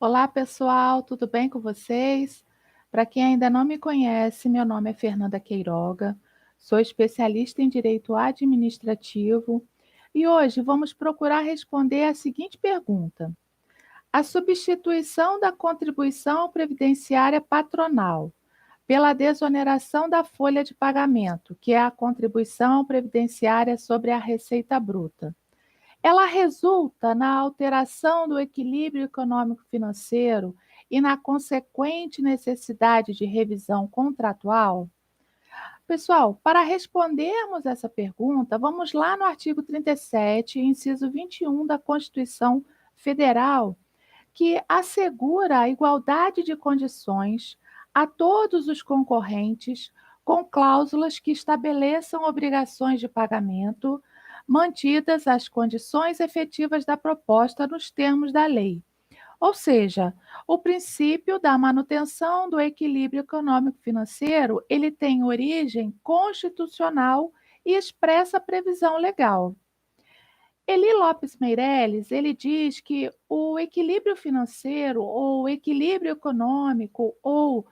Olá, pessoal, tudo bem com vocês? Para quem ainda não me conhece, meu nome é Fernanda Queiroga, sou especialista em direito administrativo e hoje vamos procurar responder a seguinte pergunta: a substituição da contribuição previdenciária patronal pela desoneração da folha de pagamento, que é a contribuição previdenciária sobre a receita bruta, ela resulta na alteração do equilíbrio econômico-financeiro e na consequente necessidade de revisão contratual? Pessoal, para respondermos essa pergunta, vamos lá no artigo 37, inciso 21 da Constituição Federal, que assegura a igualdade de condições a todos os concorrentes, com cláusulas que estabeleçam obrigações de pagamento, mantidas as condições efetivas da proposta nos termos da lei. Ou seja, o princípio da manutenção do equilíbrio econômico-financeiro, ele tem origem constitucional e expressa previsão legal. Eli Lopes Meireles, ele diz que o equilíbrio financeiro, ou o equilíbrio econômico, ou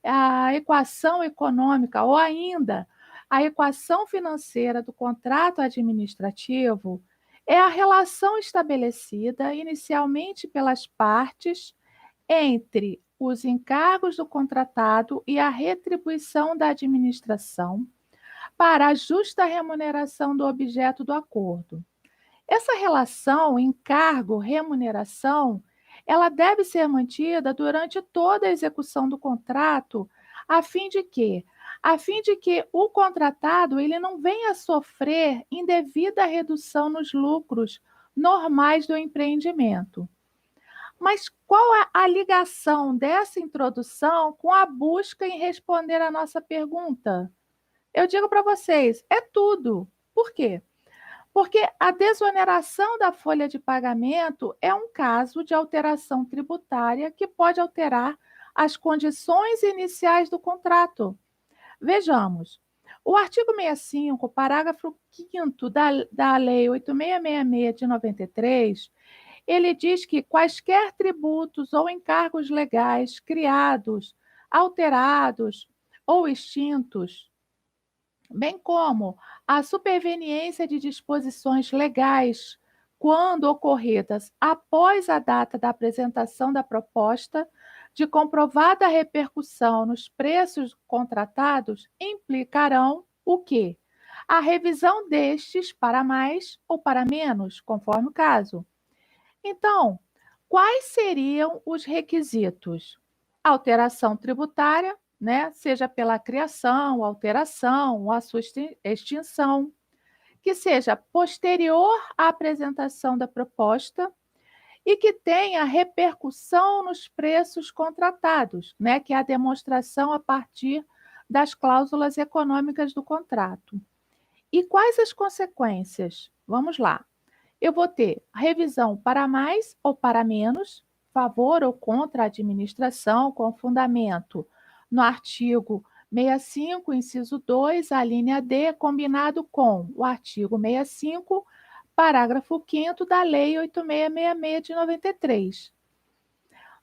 a equação econômica, ou ainda a equação financeira do contrato administrativo, é a relação estabelecida inicialmente pelas partes entre os encargos do contratado e a retribuição da administração para a justa remuneração do objeto do acordo. Essa relação encargo-remuneração, ela deve ser mantida durante toda a execução do contrato, a fim de que, o contratado ele não venha a sofrer indevida redução nos lucros normais do empreendimento. Mas qual é a ligação dessa introdução com a busca em responder a nossa pergunta? Eu digo para vocês, é tudo. Por quê? Porque a desoneração da folha de pagamento é um caso de alteração tributária que pode alterar as condições iniciais do contrato. Vejamos, o artigo 65, parágrafo 5º da Lei 8666 de 93, ele diz que quaisquer tributos ou encargos legais criados, alterados ou extintos, bem como a superveniência de disposições legais, quando ocorridas após a data da apresentação da proposta, de comprovada repercussão nos preços contratados, implicarão o quê? A revisão destes para mais ou para menos, conforme o caso. Então, quais seriam os requisitos? Alteração tributária, né? Seja pela criação, alteração ou a sua extinção, que seja posterior à apresentação da proposta e que tenha repercussão nos preços contratados, né? Que é a demonstração a partir das cláusulas econômicas do contrato. E quais as consequências? Vamos lá. Eu vou ter revisão para mais ou para menos, favor ou contra a administração, com fundamento no artigo 65, inciso 2, a linha D, combinado com o artigo 65, parágrafo 5º da Lei 8666 de 93.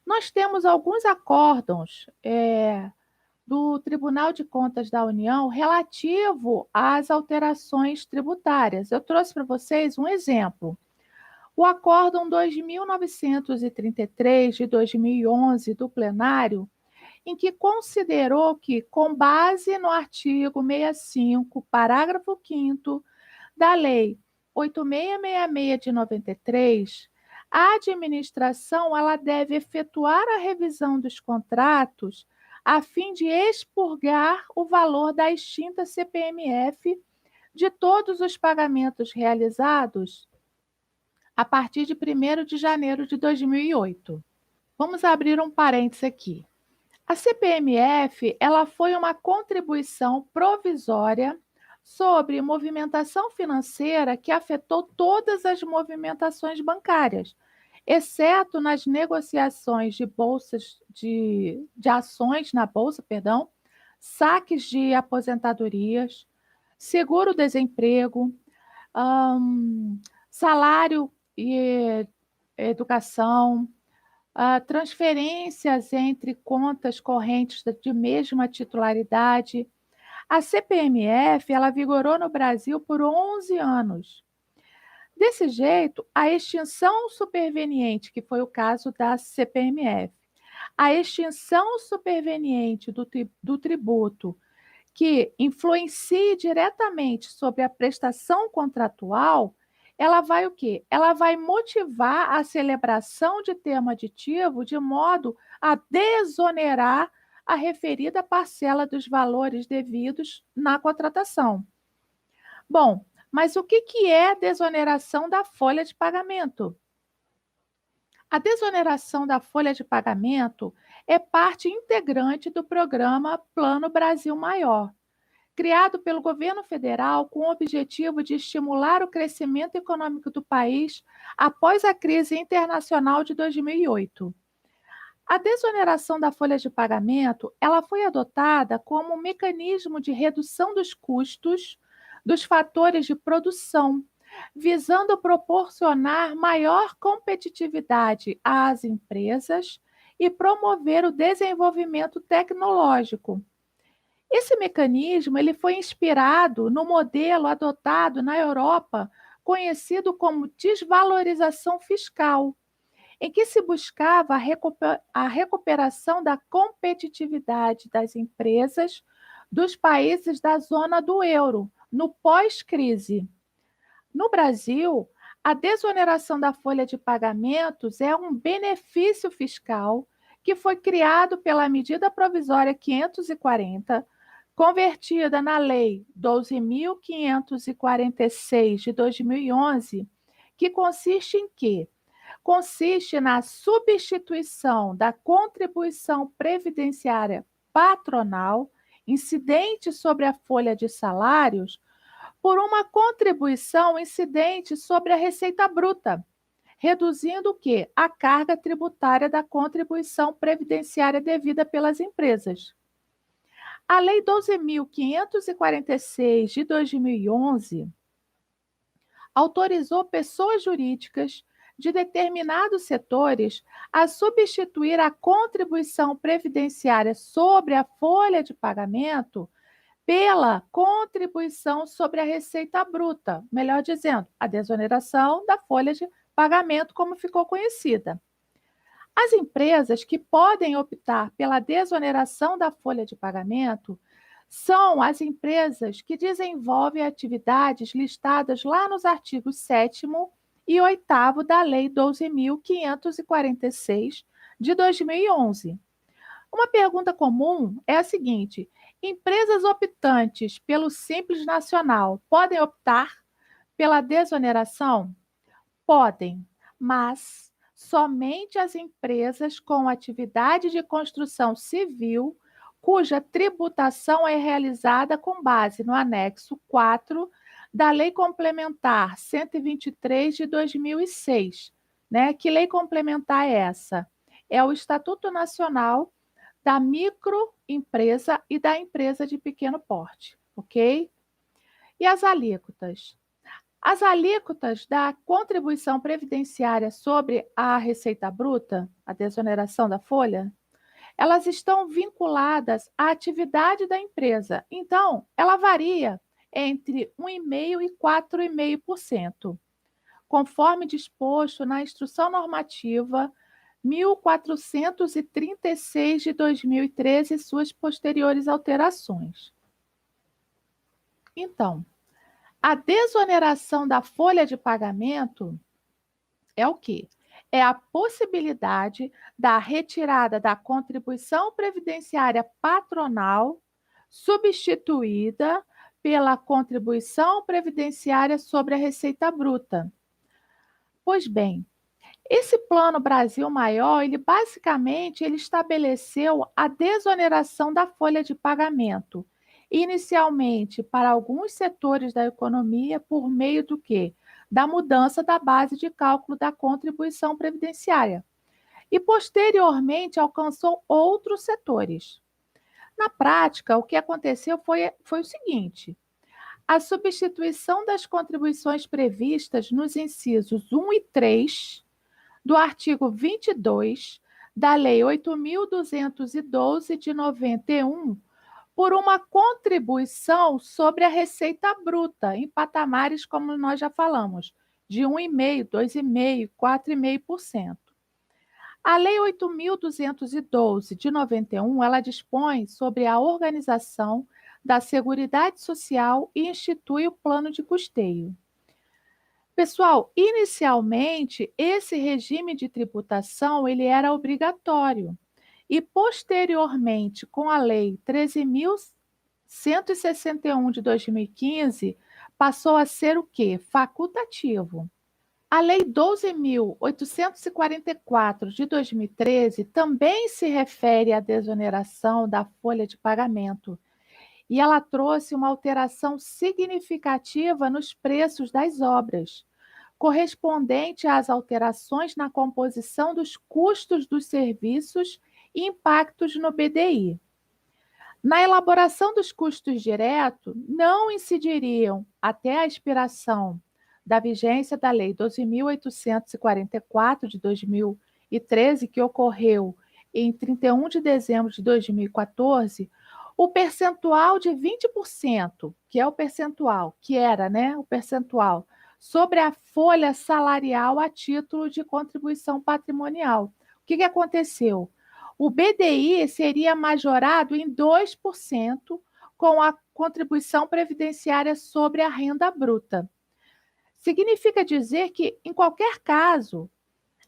Nós temos alguns acórdãos do Tribunal de Contas da União relativo às alterações tributárias. Eu trouxe para vocês um exemplo. O Acórdão 2933 de 2011 do plenário, em que considerou que, com base no artigo 65, parágrafo 5º da Lei 8666 de 93, a administração ela deve efetuar a revisão dos contratos a fim de expurgar o valor da extinta CPMF de todos os pagamentos realizados a partir de 1º de janeiro de 2008. Vamos abrir um parênteses aqui. A CPMF, ela foi uma contribuição provisória sobre movimentação financeira que afetou todas as movimentações bancárias, exceto nas negociações de bolsas de ações na bolsa, saques de aposentadorias, seguro-desemprego, salário e educação, transferências entre contas correntes de mesma titularidade. A CPMF, ela vigorou no Brasil por 11 anos. Desse jeito, a extinção superveniente, que foi o caso da CPMF, a extinção superveniente do tributo que influencie diretamente sobre a prestação contratual, ela vai o quê? Ela vai motivar a celebração de termo aditivo de modo a desonerar a referida parcela dos valores devidos na contratação. Bom, mas o que é a desoneração da folha de pagamento? A desoneração da folha de pagamento é parte integrante do programa Plano Brasil Maior, criado pelo governo federal com o objetivo de estimular o crescimento econômico do país após a crise internacional de 2008. A desoneração da folha de pagamento, ela foi adotada como um mecanismo de redução dos custos dos fatores de produção, visando proporcionar maior competitividade às empresas e promover o desenvolvimento tecnológico. Esse mecanismo ele foi inspirado no modelo adotado na Europa, conhecido como desvalorização fiscal, em que se buscava a recuperação da competitividade das empresas dos países da zona do euro, no pós-crise. No Brasil, a desoneração da folha de pagamentos é um benefício fiscal que foi criado pela medida provisória 540, convertida na Lei 12.546 de 2011, que consiste em quê? Consiste na substituição da contribuição previdenciária patronal incidente sobre a folha de salários por uma contribuição incidente sobre a receita bruta, reduzindo o quê? A carga tributária da contribuição previdenciária devida pelas empresas. A Lei 12.546 de 2011 autorizou pessoas jurídicas de determinados setores a substituir a contribuição previdenciária sobre a folha de pagamento pela contribuição sobre a receita bruta, melhor dizendo, a desoneração da folha de pagamento, como ficou conhecida. As empresas que podem optar pela desoneração da folha de pagamento são as empresas que desenvolvem atividades listadas lá nos artigos 7º e 8º da Lei 12.546 de 2011. Uma pergunta comum é a seguinte: empresas optantes pelo Simples Nacional podem optar pela desoneração? Podem, mas somente as empresas com atividade de construção civil, cuja tributação é realizada com base no anexo 4 da Lei Complementar 123 de 2006. Né? Que lei complementar é essa? É o Estatuto Nacional da microempresa e da empresa de pequeno porte, ok? E as alíquotas? As alíquotas da contribuição previdenciária sobre a receita bruta, a desoneração da folha, elas estão vinculadas à atividade da empresa. Então, ela varia entre 1,5% e 4,5%, conforme disposto na Instrução Normativa 1436 de 2013 e suas posteriores alterações. Então, a desoneração da folha de pagamento é o quê? É a possibilidade da retirada da contribuição previdenciária patronal substituída pela contribuição previdenciária sobre a receita bruta. Pois bem, esse Plano Brasil Maior, ele estabeleceu a desoneração da folha de pagamento, inicialmente para alguns setores da economia por meio do quê? Da mudança da base de cálculo da contribuição previdenciária. E posteriormente alcançou outros setores. Na prática, o que aconteceu foi o seguinte: a substituição das contribuições previstas nos incisos 1 e 3 do artigo 22 da Lei 8.212 de 91 por uma contribuição sobre a receita bruta, em patamares, como nós já falamos, de 1,5%, 2,5%, 4,5%. A Lei 8.212 de 91, ela dispõe sobre a organização da Seguridade Social e institui o plano de custeio. Pessoal, inicialmente, esse regime de tributação ele era obrigatório e, posteriormente, com a Lei 13.161 de 2015, passou a ser o quê? Facultativo. A Lei 12.844 de 2013 também se refere à desoneração da folha de pagamento e ela trouxe uma alteração significativa nos preços das obras, correspondente às alterações na composição dos custos dos serviços e impactos no BDI. Na elaboração dos custos diretos, não incidiriam, até a expiração da vigência da Lei 12.844 de 2013, que ocorreu em 31 de dezembro de 2014, o percentual de 20%, que é o percentual, que era, né, o percentual sobre a folha salarial a título de contribuição patrimonial. O que aconteceu? O BDI seria majorado em 2% com a contribuição previdenciária sobre a renda bruta. Significa dizer que, em qualquer caso,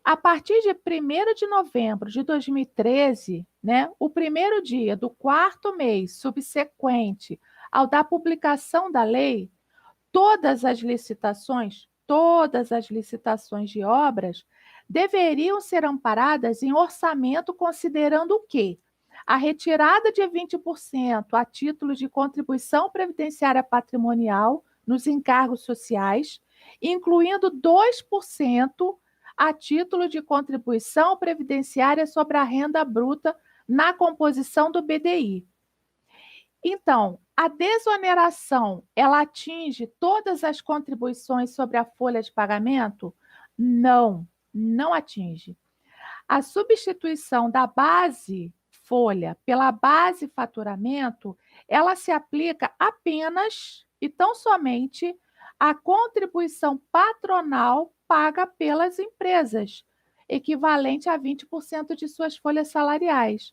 a partir de 1º de novembro de 2013, né, o primeiro dia do quarto mês subsequente ao da publicação da lei, todas as licitações de obras deveriam ser amparadas em orçamento considerando o quê? A retirada de 20% a título de contribuição previdenciária patrimonial nos encargos sociais, incluindo 2% a título de contribuição previdenciária sobre a renda bruta na composição do BDI. Então, a desoneração, ela atinge todas as contribuições sobre a folha de pagamento? Não, não atinge. A substituição da base folha pela base faturamento, ela se aplica apenas e tão somente à contribuição patronal paga pelas empresas, equivalente a 20% de suas folhas salariais.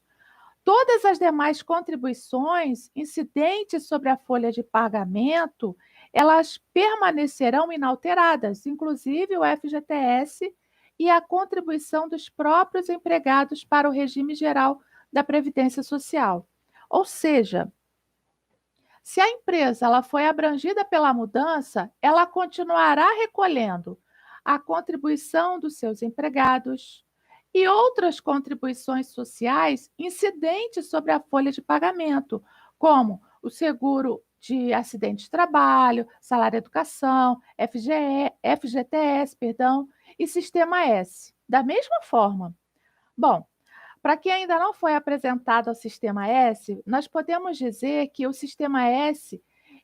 Todas as demais contribuições incidentes sobre a folha de pagamento, elas permanecerão inalteradas, inclusive o FGTS e a contribuição dos próprios empregados para o regime geral da Previdência Social. Ou seja, se a empresa ela foi abrangida pela mudança, ela continuará recolhendo a contribuição dos seus empregados e outras contribuições sociais incidentes sobre a folha de pagamento, como o seguro de acidente de trabalho, salário educação, FGTS, perdão, e Sistema S. Da mesma forma. Bom, para quem ainda não foi apresentado ao Sistema S, nós podemos dizer que o Sistema S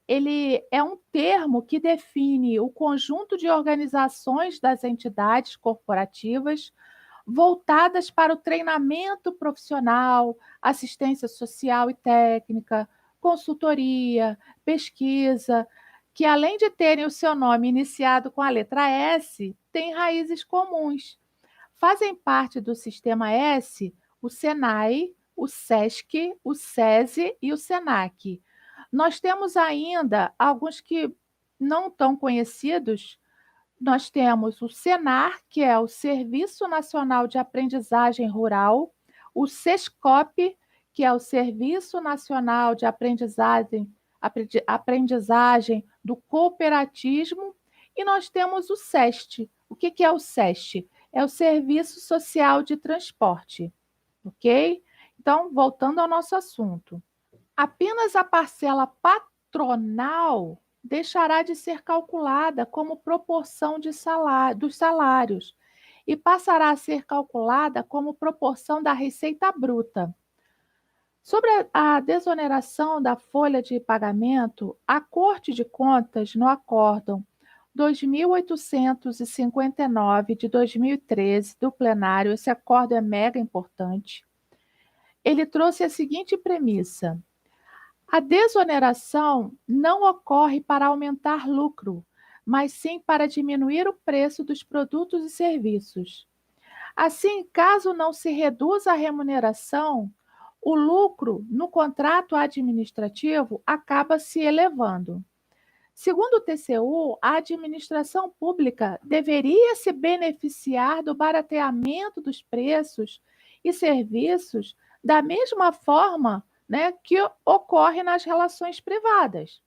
ele é um termo que define o conjunto de organizações das entidades corporativas voltadas para o treinamento profissional, assistência social e técnica, consultoria, pesquisa, que além de terem o seu nome iniciado com a letra S, têm raízes comuns. Fazem parte do Sistema S o SENAI, o SESC, o SESI e o SENAC. Nós temos ainda alguns que não tão conhecidos. Nós temos o SENAR, que é o Serviço Nacional de Aprendizagem Rural, o SESCOP, que é o Serviço Nacional de Aprendizagem do Cooperatismo, e nós temos o SEST. O que é o SEST? É o Serviço Social de Transporte, ok? Então, voltando ao nosso assunto. Apenas a parcela patronal deixará de ser calculada como proporção dos salários e passará a ser calculada como proporção da receita bruta. Sobre a desoneração da folha de pagamento, a Corte de Contas, no acórdão 2859 de 2013 do plenário, esse acordo é mega importante. Ele trouxe a seguinte premissa: a desoneração não ocorre para aumentar lucro, mas sim para diminuir o preço dos produtos e serviços. Assim, caso não se reduza a remuneração, o lucro no contrato administrativo acaba se elevando. Segundo o TCU, a administração pública deveria se beneficiar do barateamento dos preços e serviços da mesma forma, né, que ocorre nas relações privadas.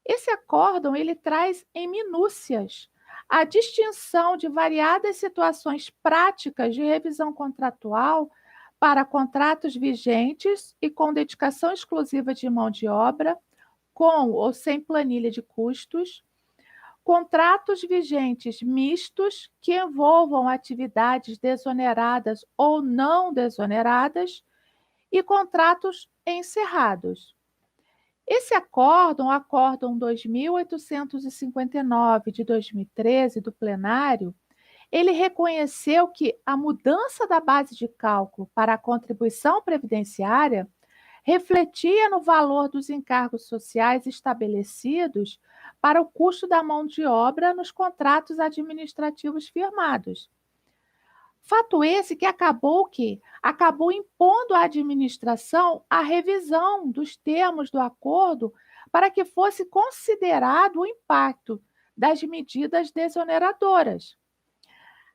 Esse acórdão ele traz em minúcias a distinção de variadas situações práticas de revisão contratual para contratos vigentes e com dedicação exclusiva de mão de obra, com ou sem planilha de custos, contratos vigentes mistos que envolvam atividades desoneradas ou não desoneradas e contratos encerrados. Esse acórdão, o Acórdão 2859 de 2013 do plenário, ele reconheceu que a mudança da base de cálculo para a contribuição previdenciária refletia no valor dos encargos sociais estabelecidos para o custo da mão de obra nos contratos administrativos firmados. Fato esse que acabou impondo à administração a revisão dos termos do acordo para que fosse considerado o impacto das medidas desoneradoras.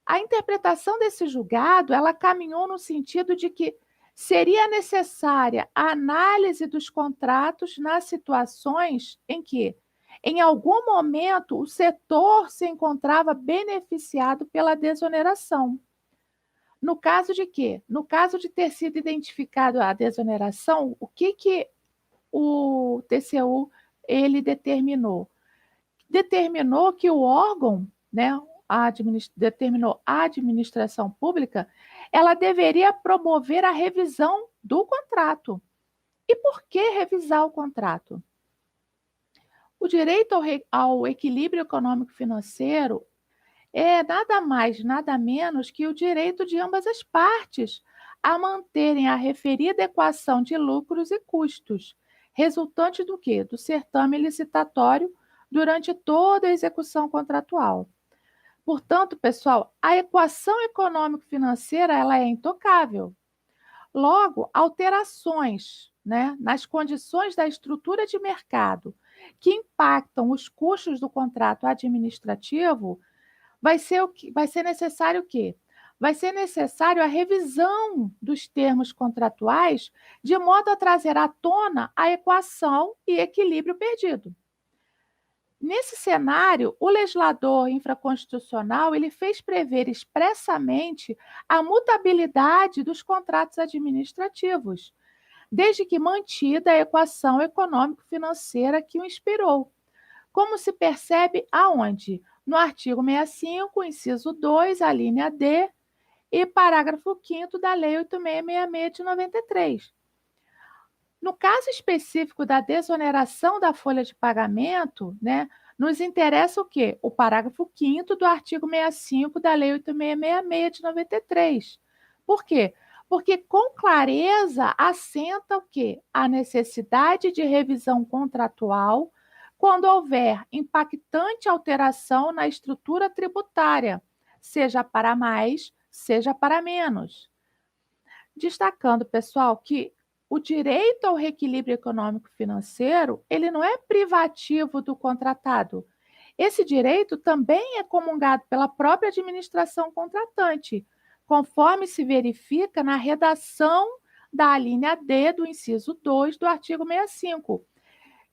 A interpretação desse julgado, ela caminhou no sentido de que seria necessária a análise dos contratos nas situações em que, em algum momento, o setor se encontrava beneficiado pela desoneração. No caso de quê? No caso de ter sido identificado a desoneração, o que o TCU ele determinou? Determinou que o órgão, né, determinou a administração pública, ela deveria promover a revisão do contrato. E por que revisar o contrato? O direito ao equilíbrio econômico-financeiro é nada mais, nada menos que o direito de ambas as partes a manterem a referida equação de lucros e custos, resultante do quê? Do certame licitatório durante toda a execução contratual. Portanto, pessoal, a equação econômico-financeira ela é intocável. Logo, alterações, né, nas condições da estrutura de mercado que impactam os custos do contrato administrativo, vai ser necessário o quê? Vai ser necessário a revisão dos termos contratuais de modo a trazer à tona a equação e equilíbrio perdido. Nesse cenário, o legislador infraconstitucional ele fez prever expressamente a mutabilidade dos contratos administrativos, desde que mantida a equação econômico-financeira que o inspirou, como se percebe aonde? No artigo 65, inciso 2, a linha D, e parágrafo 5º da Lei 8666 de 93. No caso específico da desoneração da folha de pagamento, né, nos interessa o quê? O parágrafo 5º do artigo 65 da Lei 8666 de 93. Por quê? Porque com clareza assenta o quê? A necessidade de revisão contratual quando houver impactante alteração na estrutura tributária, seja para mais, seja para menos. Destacando, pessoal, que o direito ao reequilíbrio econômico-financeiro, ele não é privativo do contratado. Esse direito também é comungado pela própria administração contratante, conforme se verifica na redação da linha D do inciso 2 do artigo 65,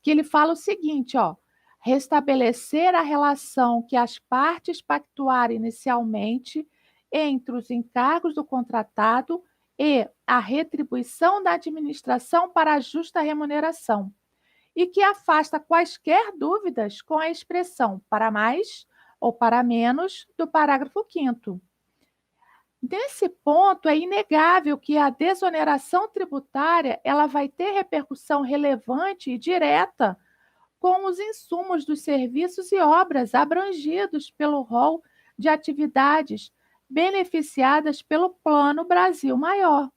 que ele fala o seguinte, ó: restabelecer a relação que as partes pactuaram inicialmente entre os encargos do contratado e a retribuição da administração para a justa remuneração, e que afasta quaisquer dúvidas com a expressão para mais ou para menos do parágrafo 5º. Nesse ponto, é inegável que a desoneração tributária ela vai ter repercussão relevante e direta com os insumos dos serviços e obras abrangidos pelo rol de atividades beneficiadas pelo Plano Brasil Maior,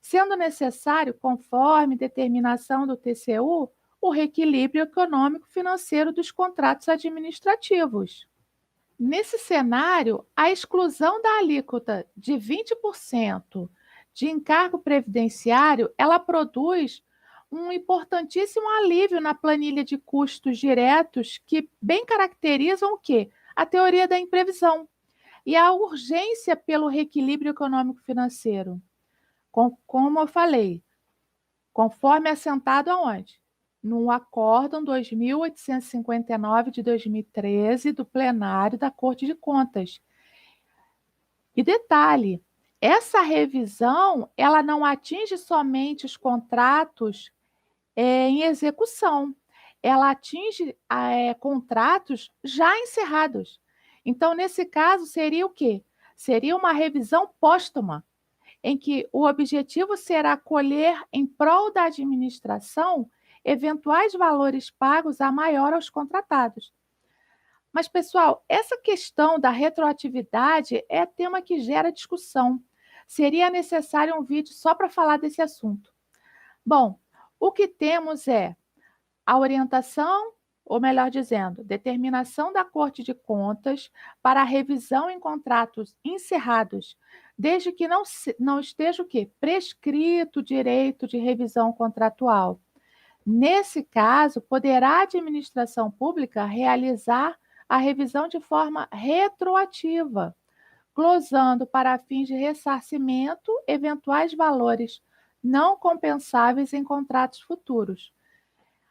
sendo necessário, conforme determinação do TCU, o reequilíbrio econômico-financeiro dos contratos administrativos. Nesse cenário, a exclusão da alíquota de 20% de encargo previdenciário, ela produz um importantíssimo alívio na planilha de custos diretos que bem caracterizam o quê? A teoria da imprevisão e a urgência pelo reequilíbrio econômico-financeiro. Como eu falei, conforme assentado aonde? No Acórdão 2859 de 2013 do plenário da Corte de Contas. E detalhe, essa revisão, ela não atinge somente os contratos em execução, ela atinge contratos já encerrados. Então, nesse caso, seria o quê? Seria uma revisão póstuma, em que o objetivo será colher em prol da administração eventuais valores pagos a maior aos contratados. Mas, pessoal, essa questão da retroatividade é tema que gera discussão. Seria necessário um vídeo só para falar desse assunto. Bom, o que temos é a orientação, ou melhor dizendo, determinação da Corte de Contas para a revisão em contratos encerrados, desde que não esteja o quê? Prescrito o direito de revisão contratual. Nesse caso, poderá a administração pública realizar a revisão de forma retroativa, glosando para fins de ressarcimento eventuais valores não compensáveis em contratos futuros,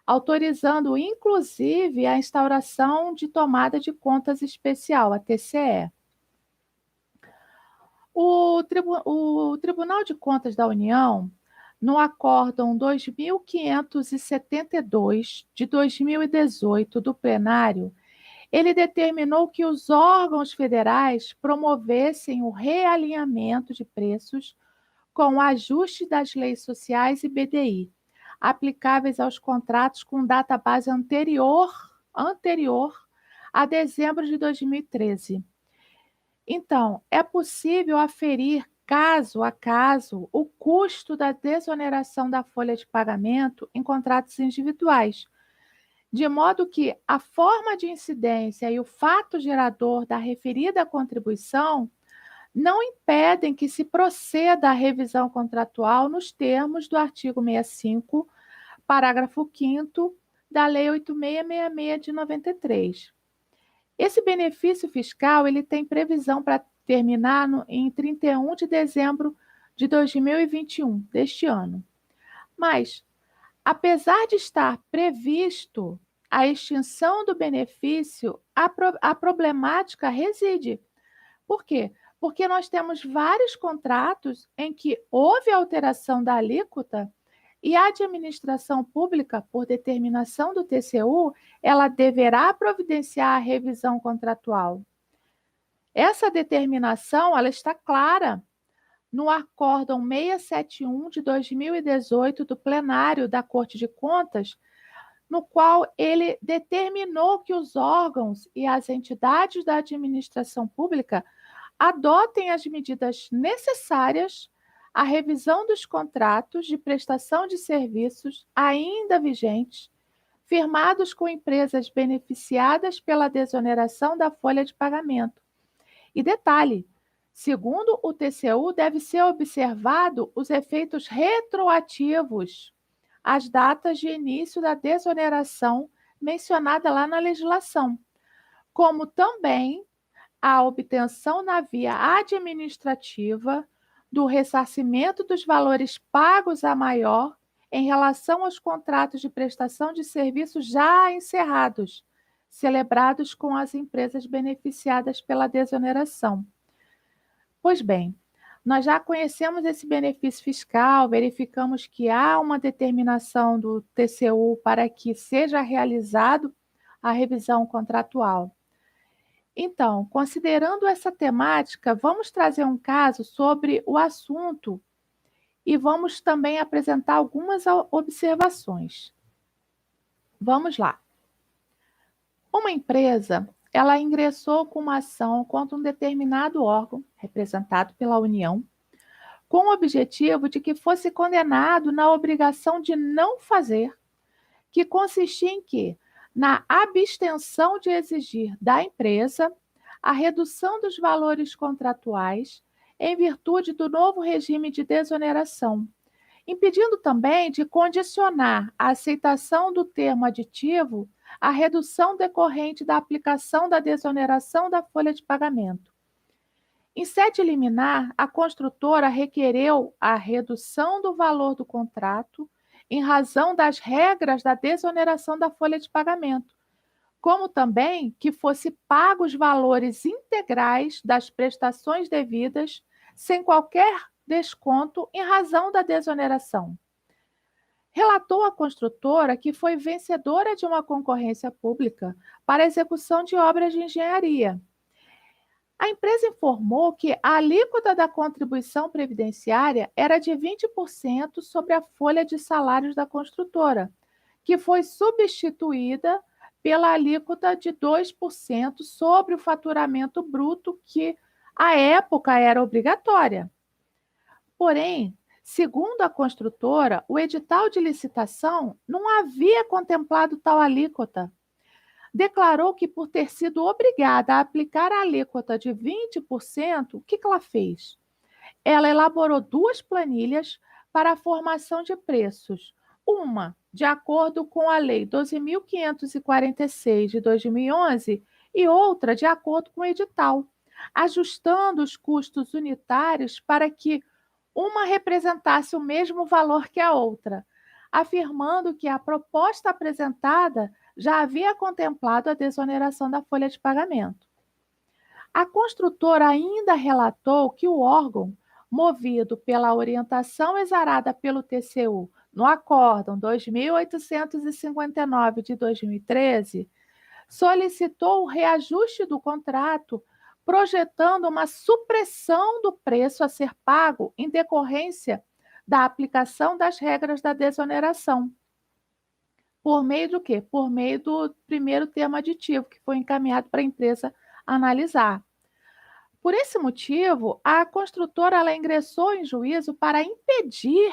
autorizando inclusive a instauração de tomada de contas especial, a TCE. O Tribunal de Contas da União, no Acórdão 2572 de 2018 do plenário, ele determinou que os órgãos federais promovessem o realinhamento de preços com o ajuste das leis sociais e BDI, aplicáveis aos contratos com data base anterior a dezembro de 2013. Então, é possível aferir, caso a caso, o custo da desoneração da folha de pagamento em contratos individuais, de modo que a forma de incidência e o fato gerador da referida contribuição não impedem que se proceda à revisão contratual nos termos do artigo 65, parágrafo 5º da Lei 8666 de 93. Esse benefício fiscal ele tem previsão para terminar em 31 de dezembro de 2021, deste ano. Mas, apesar de estar previsto a extinção do benefício, a problemática reside. Por quê? Porque nós temos vários contratos em que houve alteração da alíquota e a administração pública, por determinação do TCU, ela deverá providenciar a revisão contratual. Essa determinação, ela está clara no Acórdão 671 de 2018 do plenário da Corte de Contas, no qual ele determinou que os órgãos e as entidades da administração pública adotem as medidas necessárias à revisão dos contratos de prestação de serviços ainda vigentes, firmados com empresas beneficiadas pela desoneração da folha de pagamento. E detalhe, segundo o TCU, deve ser observado os efeitos retroativos às datas de início da desoneração mencionada lá na legislação, como também a obtenção na via administrativa do ressarcimento dos valores pagos a maior em relação aos contratos de prestação de serviços já encerrados, celebrados com as empresas beneficiadas pela desoneração. Pois bem, nós já conhecemos esse benefício fiscal, verificamos que há uma determinação do TCU para que seja realizado a revisão contratual. Então, considerando essa temática, vamos trazer um caso sobre o assunto e vamos também apresentar algumas observações. Vamos lá. Uma empresa, ela ingressou com uma ação contra um determinado órgão, representado pela União, com o objetivo de que fosse condenado na obrigação de não fazer, que consistia em quê? Na abstenção de exigir da empresa a redução dos valores contratuais em virtude do novo regime de desoneração, impedindo também de condicionar a aceitação do termo aditivo à redução decorrente da aplicação da desoneração da folha de pagamento. Em sede liminar, a construtora requereu a redução do valor do contrato em razão das regras da desoneração da folha de pagamento, como também que fosse pago os valores integrais das prestações devidas, sem qualquer desconto em razão da desoneração. Relatou a construtora que foi vencedora de uma concorrência pública para execução de obras de engenharia. A empresa informou que a alíquota da contribuição previdenciária era de 20% sobre a folha de salários da construtora, que foi substituída pela alíquota de 2% sobre o faturamento bruto, que à época era obrigatória. Porém, segundo a construtora, o edital de licitação não havia contemplado tal alíquota. Declarou que, por ter sido obrigada a aplicar a alíquota de 20%, o que ela fez? Ela elaborou duas planilhas para a formação de preços. Uma, de acordo com a Lei 12.546 de 2011, e outra, de acordo com o edital, ajustando os custos unitários para que uma representasse o mesmo valor que a outra, afirmando que a proposta apresentada já havia contemplado a desoneração da folha de pagamento. A construtora ainda relatou que o órgão, movido pela orientação exarada pelo TCU no Acórdão 2859 de 2013, solicitou o reajuste do contrato, projetando uma supressão do preço a ser pago em decorrência da aplicação das regras da desoneração. Por meio do quê? Por meio do primeiro termo aditivo, que foi encaminhado para a empresa analisar. Por esse motivo, a construtora ela ingressou em juízo para impedir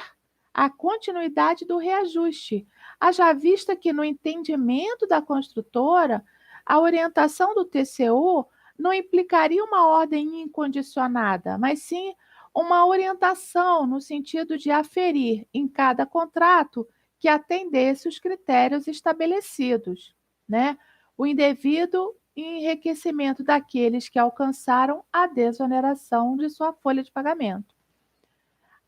a continuidade do reajuste, haja vista que, no entendimento da construtora, a orientação do TCU não implicaria uma ordem incondicionada, mas sim uma orientação no sentido de aferir em cada contrato que atendesse os critérios estabelecidos, né? O indevido enriquecimento daqueles que alcançaram a desoneração de sua folha de pagamento.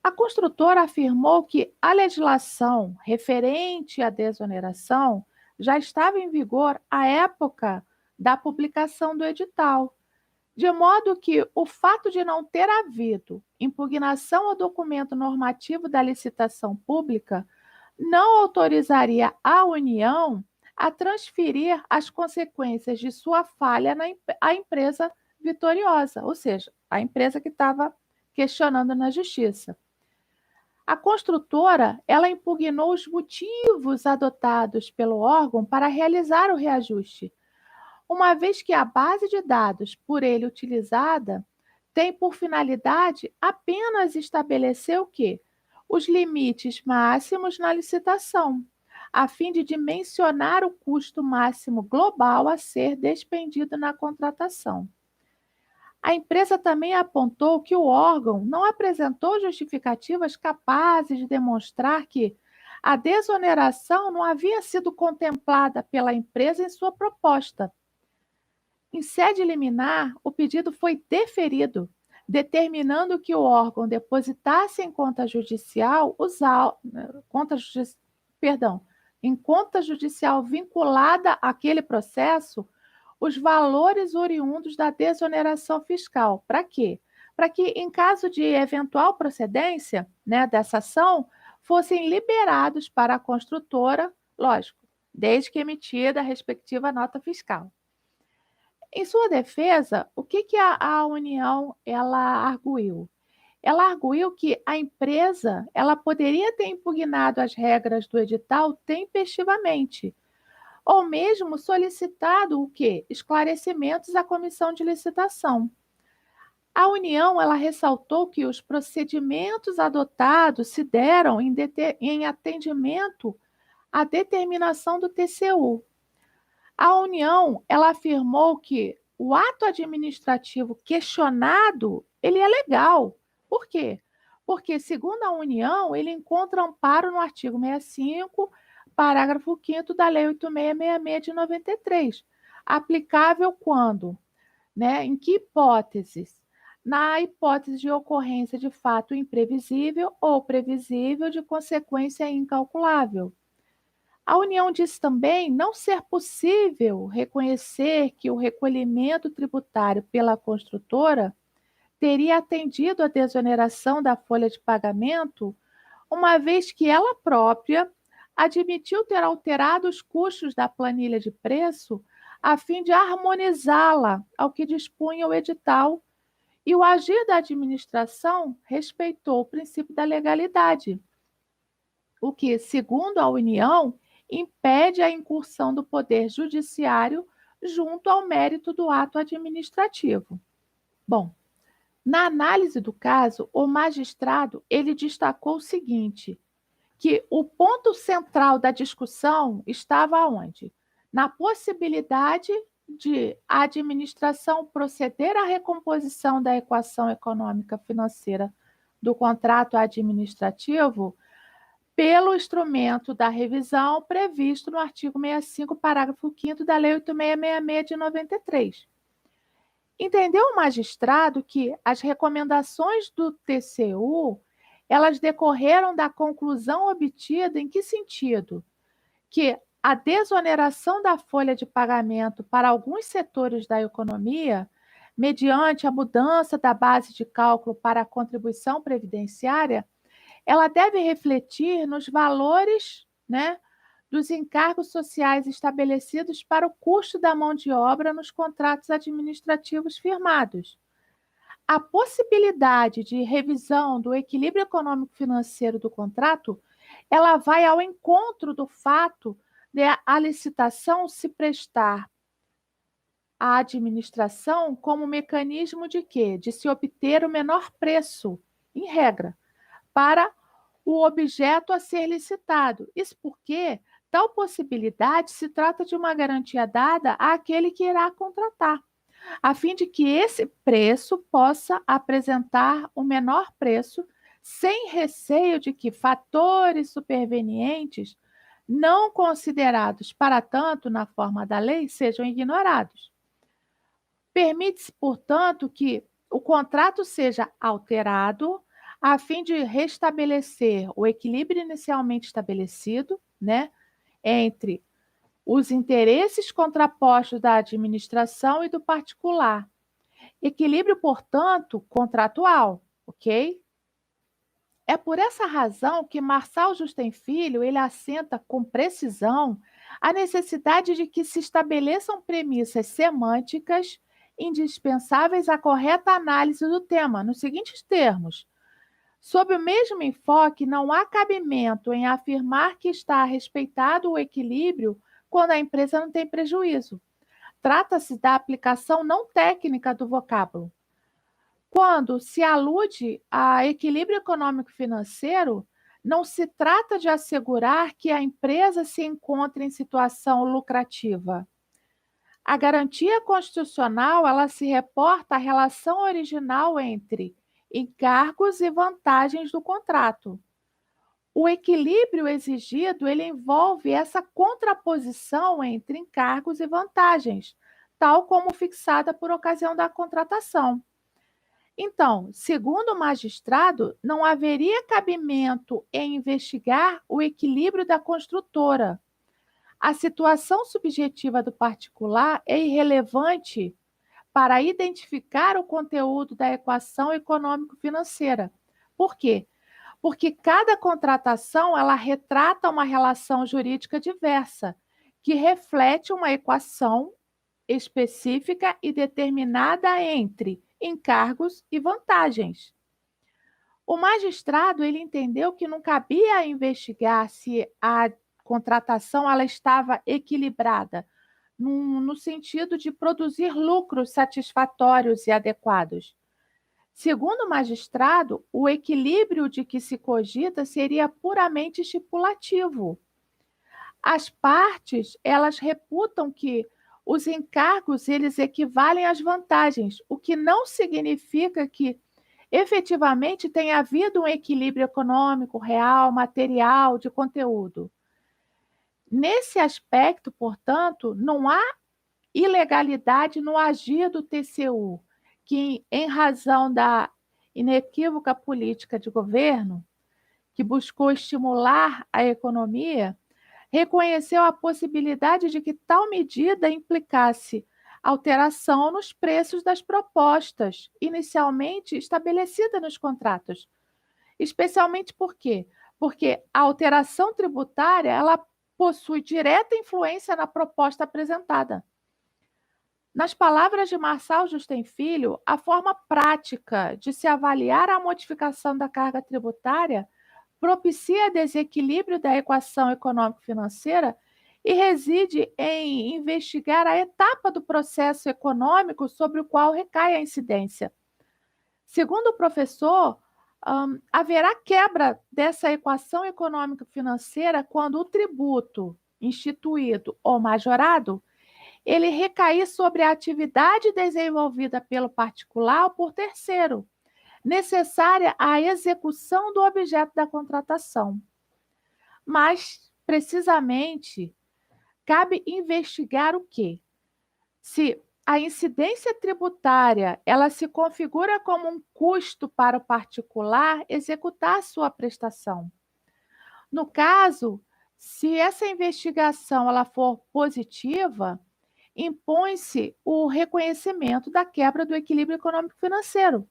A construtora afirmou que a legislação referente à desoneração já estava em vigor à época da publicação do edital, de modo que o fato de não ter havido impugnação ao documento normativo da licitação pública não autorizaria a União a transferir as consequências de sua falha à empresa vitoriosa, ou seja, a empresa que estava questionando na justiça. A construtora, ela impugnou os motivos adotados pelo órgão para realizar o reajuste, uma vez que a base de dados por ele utilizada tem por finalidade apenas estabelecer o quê? Os limites máximos na licitação, a fim de dimensionar o custo máximo global a ser despendido na contratação. A empresa também apontou que o órgão não apresentou justificativas capazes de demonstrar que a desoneração não havia sido contemplada pela empresa em sua proposta. Em sede liminar, o pedido foi deferido, determinando que o órgão depositasse em conta judicial em conta judicial vinculada àquele processo os valores oriundos da desoneração fiscal. Para quê? Para que, em caso de eventual procedência, né, dessa ação, fossem liberados para a construtora, lógico, desde que emitida a respectiva nota fiscal. Em sua defesa, o que a União ela arguiu? Ela arguiu que a empresa ela poderia ter impugnado as regras do edital tempestivamente, ou mesmo solicitado o quê? Esclarecimentos à comissão de licitação. A União, ela ressaltou que os procedimentos adotados se deram em atendimento à determinação do TCU. A União, ela afirmou que o ato administrativo questionado, ele é legal. Por quê? Porque, segundo a União, ele encontra amparo no artigo 65, parágrafo 5º da Lei 8666 de 93, aplicável quando, né? Em que hipóteses? Na hipótese de ocorrência de fato imprevisível ou previsível de consequência incalculável. A União diz também não ser possível reconhecer que o recolhimento tributário pela construtora teria atendido à desoneração da folha de pagamento, uma vez que ela própria admitiu ter alterado os custos da planilha de preço a fim de harmonizá-la ao que dispunha o edital, e o agir da administração respeitou o princípio da legalidade, o que, segundo a União, impede a incursão do Poder Judiciário junto ao mérito do ato administrativo. Bom, na análise do caso, o magistrado ele destacou o seguinte, que o ponto central da discussão estava onde? Na possibilidade de a administração proceder à recomposição da equação econômica financeira do contrato administrativo pelo instrumento da revisão previsto no artigo 65, parágrafo 5º da Lei 8666 de 93. Entendeu o magistrado que as recomendações do TCU, elas decorreram da conclusão obtida em que sentido? Que a desoneração da folha de pagamento para alguns setores da economia, mediante a mudança da base de cálculo para a contribuição previdenciária, ela deve refletir nos valores, né, dos encargos sociais estabelecidos para o custo da mão de obra nos contratos administrativos firmados. A possibilidade de revisão do equilíbrio econômico-financeiro do contrato, ela vai ao encontro do fato de a licitação se prestar à administração como mecanismo de quê? De se obter o menor preço, em regra, para o objeto a ser licitado. Isso porque tal possibilidade se trata de uma garantia dada àquele que irá contratar, a fim de que esse preço possa apresentar o menor preço, sem receio de que fatores supervenientes não considerados para tanto na forma da lei sejam ignorados. Permite-se, portanto, que o contrato seja alterado a fim de restabelecer o equilíbrio inicialmente estabelecido, né, entre os interesses contrapostos da administração e do particular. Equilíbrio, portanto, contratual, ok? É por essa razão que Marçal Justem Filho ele assenta com precisão a necessidade de que se estabeleçam premissas semânticas indispensáveis à correta análise do tema, nos seguintes termos: sob o mesmo enfoque, não há cabimento em afirmar que está respeitado o equilíbrio quando a empresa não tem prejuízo. Trata-se da aplicação não técnica do vocábulo. Quando se alude a equilíbrio econômico-financeiro, não se trata de assegurar que a empresa se encontre em situação lucrativa. A garantia constitucional, ela se reporta à relação original entre encargos e vantagens do contrato. O equilíbrio exigido, ele envolve essa contraposição entre encargos e vantagens, tal como fixada por ocasião da contratação. Então, segundo o magistrado, não haveria cabimento em investigar o equilíbrio da construtora. A situação subjetiva do particular é irrelevante para identificar o conteúdo da equação econômico-financeira. Por quê? Porque cada contratação ela retrata uma relação jurídica diversa, que reflete uma equação específica e determinada entre encargos e vantagens. O magistrado ele entendeu que não cabia investigar se a contratação ela estava equilibrada, no sentido de produzir lucros satisfatórios e adequados. Segundo o magistrado, o equilíbrio de que se cogita seria puramente estipulativo. As partes, elas reputam que os encargos, eles equivalem às vantagens, o que não significa que efetivamente tenha havido um equilíbrio econômico, real, material, de conteúdo. Nesse aspecto, portanto, não há ilegalidade no agir do TCU, que, em razão da inequívoca política de governo, que buscou estimular a economia, reconheceu a possibilidade de que tal medida implicasse alteração nos preços das propostas inicialmente estabelecidas nos contratos. Especialmente por quê? Porque a alteração tributária, ela possui direta influência na proposta apresentada. Nas palavras de Marçal Justem Filho, a forma prática de se avaliar a modificação da carga tributária propicia desequilíbrio da equação econômico-financeira e reside em investigar a etapa do processo econômico sobre o qual recai a incidência. Segundo o professor, haverá quebra dessa equação econômico-financeira quando o tributo instituído ou majorado ele recair sobre a atividade desenvolvida pelo particular ou por terceiro, necessária à execução do objeto da contratação. Mas, precisamente, cabe investigar o quê? Se a incidência tributária ela se configura como um custo para o particular executar a sua prestação. No caso, se essa investigação ela for positiva, impõe-se o reconhecimento da quebra do equilíbrio econômico-financeiro.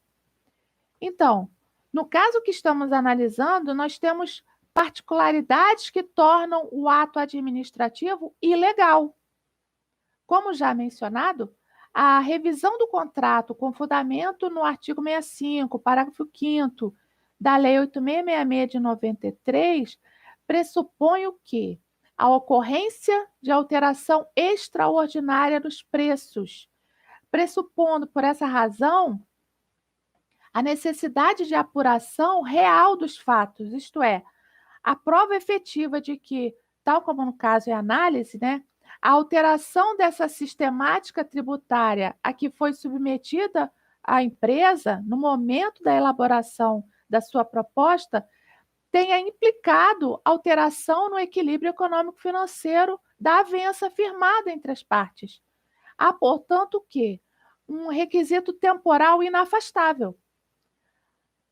Então, no caso que estamos analisando, nós temos particularidades que tornam o ato administrativo ilegal. Como já mencionado, a revisão do contrato com fundamento no artigo 65, parágrafo 5º da Lei 8666 de 93, pressupõe o quê? A ocorrência de alteração extraordinária dos preços, pressupondo, por essa razão, a necessidade de apuração real dos fatos, isto é, a prova efetiva de que, tal como no caso é análise, né, a alteração dessa sistemática tributária a que foi submetida a empresa no momento da elaboração da sua proposta tenha implicado alteração no equilíbrio econômico-financeiro da avença firmada entre as partes. Há, portanto, o quê? Um requisito temporal inafastável.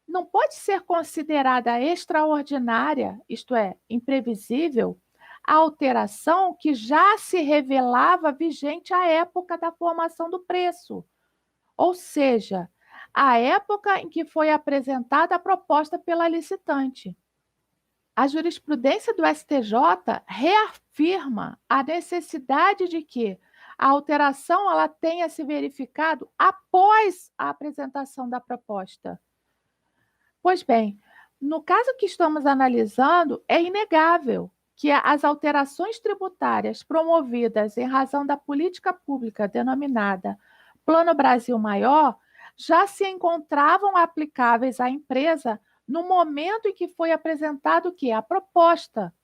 Não pode ser considerada extraordinária, isto é, imprevisível, a alteração que já se revelava vigente à época da formação do preço, ou seja, à época em que foi apresentada a proposta pela licitante. A jurisprudência do STJ reafirma a necessidade de que a alteração ela tenha se verificado após a apresentação da proposta. Pois bem, no caso que estamos analisando, é inegável que as alterações tributárias promovidas em razão da política pública denominada Plano Brasil Maior já se encontravam aplicáveis à empresa no momento em que foi apresentado a proposta,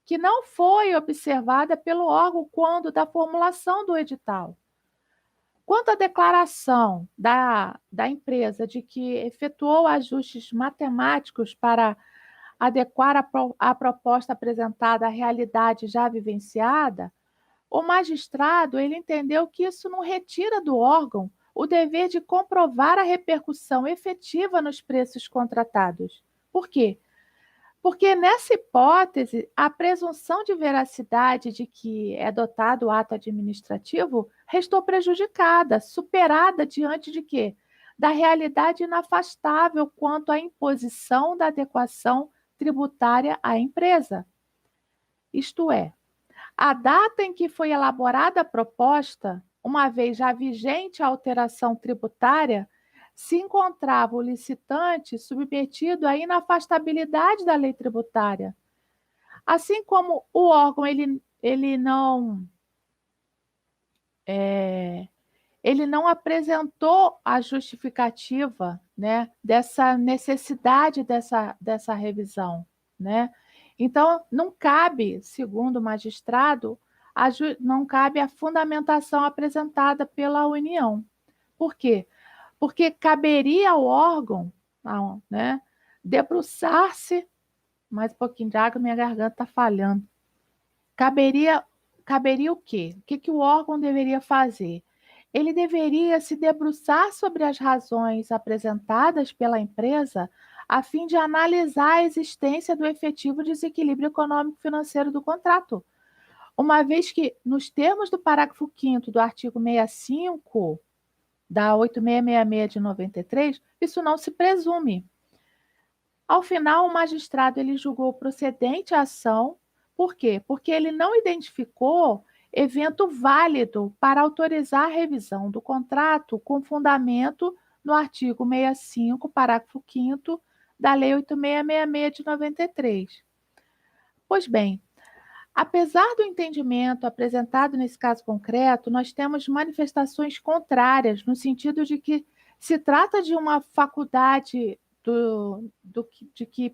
que não foi observada pelo órgão quando da formulação do edital. Quanto à declaração da empresa de que efetuou ajustes matemáticos para adequar a proposta apresentada à realidade já vivenciada, o magistrado ele entendeu que isso não retira do órgão o dever de comprovar a repercussão efetiva nos preços contratados. Por quê? Porque, nessa hipótese, a presunção de veracidade de que é dotado o ato administrativo restou prejudicada, superada diante de quê? Da realidade inafastável quanto à imposição da adequação tributária à empresa. Isto é, a data em que foi elaborada a proposta, uma vez já vigente a alteração tributária, se encontrava o licitante submetido à inafastabilidade da lei tributária. Assim como o órgão ele não é, ele não apresentou a justificativa, né, dessa necessidade dessa revisão, né? Então, não cabe, segundo o magistrado, não cabe a fundamentação apresentada pela União. Por quê? Porque caberia ao órgão, né, debruçar-se, mais um pouquinho de água, minha garganta está falhando. Caberia, caberia o quê? O que, que o órgão deveria fazer? Ele deveria se debruçar sobre as razões apresentadas pela empresa a fim de analisar a existência do efetivo desequilíbrio econômico-financeiro do contrato, uma vez que, nos termos do parágrafo 5º do artigo 65 da 8666 de 93, isso não se presume. Ao final, o magistrado ele julgou procedente a ação. Por quê? Porque ele não identificou evento válido para autorizar a revisão do contrato com fundamento no artigo 65, parágrafo 5º da Lei 8666 de 93. Pois bem, apesar do entendimento apresentado nesse caso concreto, nós temos manifestações contrárias, no sentido de que se trata de uma faculdade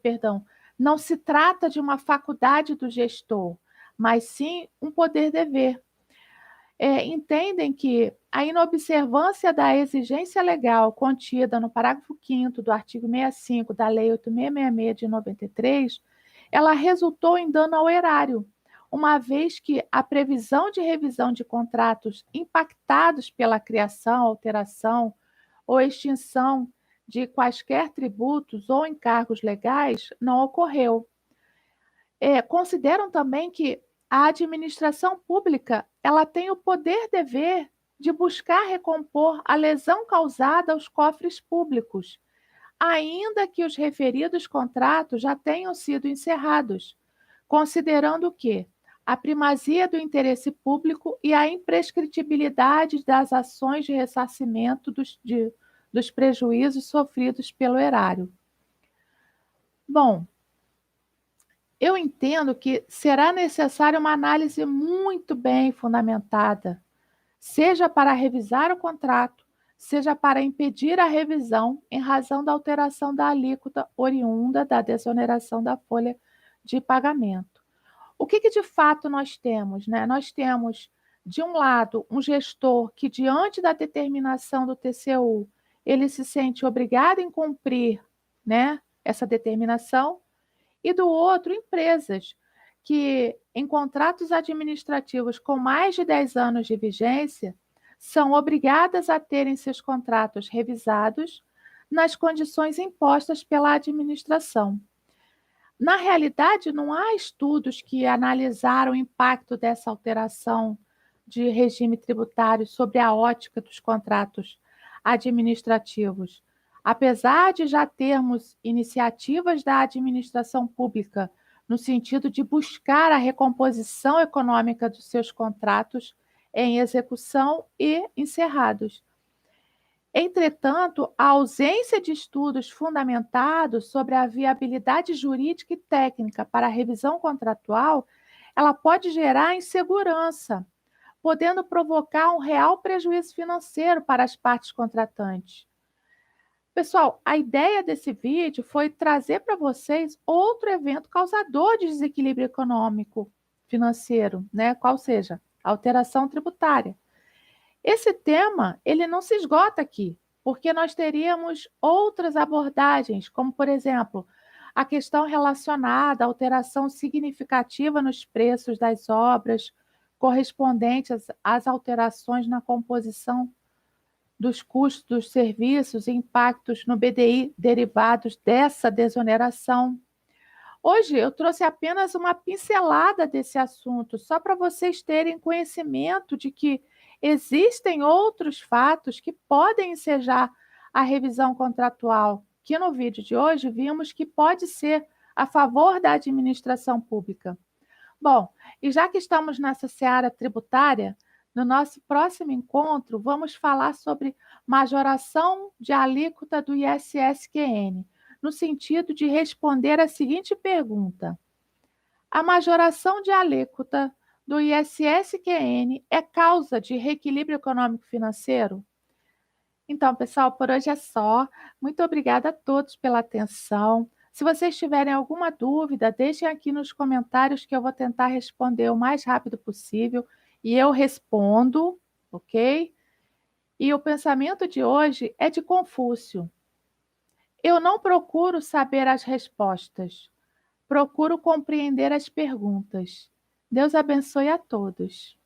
perdão, não se trata de uma faculdade do gestor, mas sim um poder-dever. Entendem que a inobservância da exigência legal contida no parágrafo 5º do artigo 65 da Lei 8666 de 93, ela resultou em dano ao erário, uma vez que a previsão de revisão de contratos impactados pela criação, alteração ou extinção de quaisquer tributos ou encargos legais não ocorreu. Consideram também que a administração pública ela tem o poder-dever de buscar recompor a lesão causada aos cofres públicos, ainda que os referidos contratos já tenham sido encerrados, considerando que a primazia do interesse público e a imprescritibilidade das ações de ressarcimento dos prejuízos sofridos pelo erário. Bom, eu entendo que será necessária uma análise muito bem fundamentada, seja para revisar o contrato, seja para impedir a revisão em razão da alteração da alíquota oriunda da desoneração da folha de pagamento. O que de fato nós temos, né? Nós temos, de um lado, um gestor que, diante da determinação do TCU, ele se sente obrigado em cumprir, né, essa determinação, e do outro, empresas que, em contratos administrativos com mais de 10 anos de vigência, são obrigadas a terem seus contratos revisados nas condições impostas pela administração. Na realidade, não há estudos que analisaram o impacto dessa alteração de regime tributário sobre a ótica dos contratos administrativos. Apesar de já termos iniciativas da administração pública no sentido de buscar a recomposição econômica dos seus contratos em execução e encerrados. Entretanto, a ausência de estudos fundamentados sobre a viabilidade jurídica e técnica para a revisão contratual, ela pode gerar insegurança, podendo provocar um real prejuízo financeiro para as partes contratantes. Pessoal, a ideia desse vídeo foi trazer para vocês outro evento causador de desequilíbrio econômico financeiro, né? Qual seja, a alteração tributária. Esse tema, ele não se esgota aqui, porque nós teríamos outras abordagens, como, por exemplo, a questão relacionada à alteração significativa nos preços das obras, correspondentes às alterações na composição dos custos dos serviços e impactos no BDI derivados dessa desoneração. Hoje eu trouxe apenas uma pincelada desse assunto, só para vocês terem conhecimento de que existem outros fatos que podem ensejar a revisão contratual, que no vídeo de hoje vimos que pode ser a favor da administração pública. Bom, e já que estamos nessa seara tributária, no nosso próximo encontro vamos falar sobre majoração de alíquota do ISS-QN, no sentido de responder a seguinte pergunta: A majoração de alíquota do ISS-QN é causa de reequilíbrio econômico-financeiro? Então, pessoal, por hoje é só. Muito obrigada a todos pela atenção. Se vocês tiverem alguma dúvida, deixem aqui nos comentários que eu vou tentar responder o mais rápido possível e eu respondo, ok? E o pensamento de hoje é de Confúcio. Eu não procuro saber as respostas, procuro compreender as perguntas. Deus abençoe a todos.